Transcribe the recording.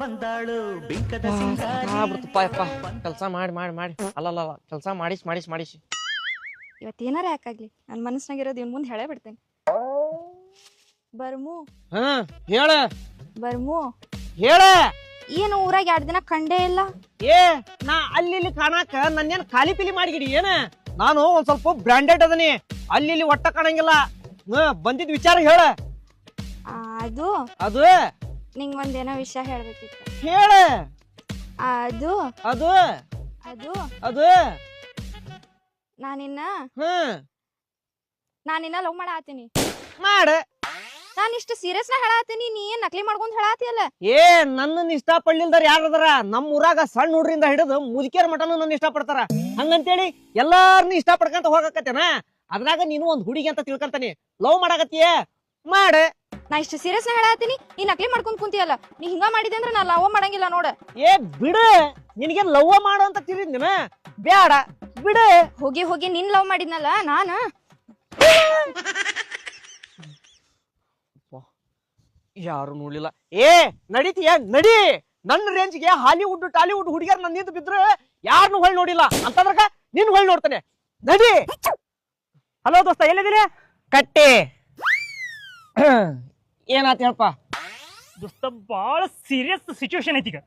ಬಂದಾಳು ಬಿಂಕದ ಸಿಂಗಾರಿ ಬಿಡ್ತಪ್ಪ ಯಪ್ಪ ಕೆಲಸ ಮಾಡಿ ಮಾಡಿ ಮಾಡಿ ಅಲ್ಲಲ್ಲ ಕೆಲಸ ಮಾಡಿಸಿ ಇವತ್ತೇನಾರ ಯಾಕಾಗ್ಲಿ ನನ್ನ ಮನಸ್ಸಿನಾಗಿರೋದು ಇವ್ನ ಮುಂದೆ ಹೇಳೇ ಬಿಡ್ತೇನೆ. ಬರ್ಮು ಹಾ ಹೇಳ ಬರ್ಮು ಹೇಳ ಏನು ಊರಾಗ 2 ದಿನ ಕಂಡೇ ಇಲ್ಲ. ಏ ನಾ ಅಲ್ಲಿ ಕಾಣಾಕ ನನ್ನೇನ್ ಖಾಲಿ ಪಿಲಿ ಮಾಡಿಗಿಡಿ ಏನ ನಾನು ಒಂದ್ ಸ್ವಲ್ಪ ಬ್ರಾಂಡೆಡ್ ಅದನಿ ಅಲ್ಲಿ ಒಟ್ಟ ಕಾಣಂಗಿಲ್ಲ ಬಂದಿದ್ ವಿಚಾರ ಹೇಳ ಅದು ಅದು ನಿಂಗ್ ಒಂದೇನೋ ವಿಷಯ ಹೇಳ್ಬೇಕಿತ್ತು. ಹೇಳ ಅದು ಅದು ಅದು ಅದು ನಾನಿನ್ನ ಹ್ಮ್ ಲವ್ ಮಾಡಾತೀನಿ. ಮಾಡ ನಾನು ಇಷ್ಟು ಸೀರಿಯಸ್ ನ ಹೇಳಾತೀನಿ, ನೀ ಏನ್ ನಕಲಿ ಮಾಡ್ಕೊಂಡ್ ಹೇಳಾತಿಯಲ್ಲ. ಏ ನನ್ನನ್ನ ಇಷ್ಟ ಪಡ್ಲಿಲ್ದಾರ ಯಾರದಾರ ನಮ್ ಊರಾಗ ಸಣ್ಣ ಹುಡ್ರಿಂದ ಹಿಡಿದು ಮುದುಕಿಯರ ಮಟನು ನನ್ನ ಇಷ್ಟ ಪಡ್ತಾರ. ಹಂಗಂತೇಳಿ ಎಲ್ಲಾರನ್ನ ಇಷ್ಟ ಪಡ್ಕಂತ ಹೋಗಕತ್ತೇನ ಅದ್ರಾಗ ನೀನು ಒಂದ್ ಹುಡುಗಿ ಅಂತ ತಿಳ್ಕಂತಾನಿ ಲವ್ ಮಾಡಾಕತ್ತೀಯ ಮಾಡ. ನಾ ಇಷ್ಟು ಸೀರಿಯಸ್ ನ ಹೇಳಾತೀನಿ, ನೀ ನಕಲಿ ಮಾಡ್ಕೊಂಡ್ ಕುಂತಿಯಲ್ಲ. ನೀ ಹಿಂಗ ಮಾಡಿದೆ ಅಂದ್ರೆ ನಾ ಲವ್ ಮಾಡಂಗಿಲ್ಲ ನೋಡ. ಏ ಬಿಡ ನಿನಗೆ ಲವ್ ಮಾಡು ಅಂತ ತಿಳಿದ್ನ ಬ್ಯಾಡ ಬಿಡ. ಹೋಗಿ ಹೋಗಿ ನಿನ್ ಲವ್ ಮಾಡಿದ್ನಲ್ಲ ನಾನ. ಯಾರು ನೋಡ್ಲಿಲ್ಲ. ಏ ನಡೀತೀಯ ನಡಿ. ನನ್ನ ರೇಂಜ್ಗೆ ಹಾಲಿವುಡ್ ಟಾಲಿವುಡ್ ಹುಡುಗಿಯರ್ ನನ್ನ ನಿಂತು ಬಿದ್ರೆ ಯಾರನ್ನು ಹೊಳ್ ನೋಡಿಲ್ಲ ಅಂತಂದ್ರಕ ನಿನ್ ಹೊಳ್ ನೋಡ್ತಾನೆ ನಡಿ. ಹಲೋ ದೋಸ್ತ ಎಲ್ಲಿದ್ದೀರಿ? ಕಟ್ಟಿ ಏನಾತ ಹೇಳಪ್ಪ. ದೋಸ್ತ ಬಾಳ ಸೀರಿಯಸ್ ಸಿಚುವೇಶನ್ ಐತಿ ಈಗ.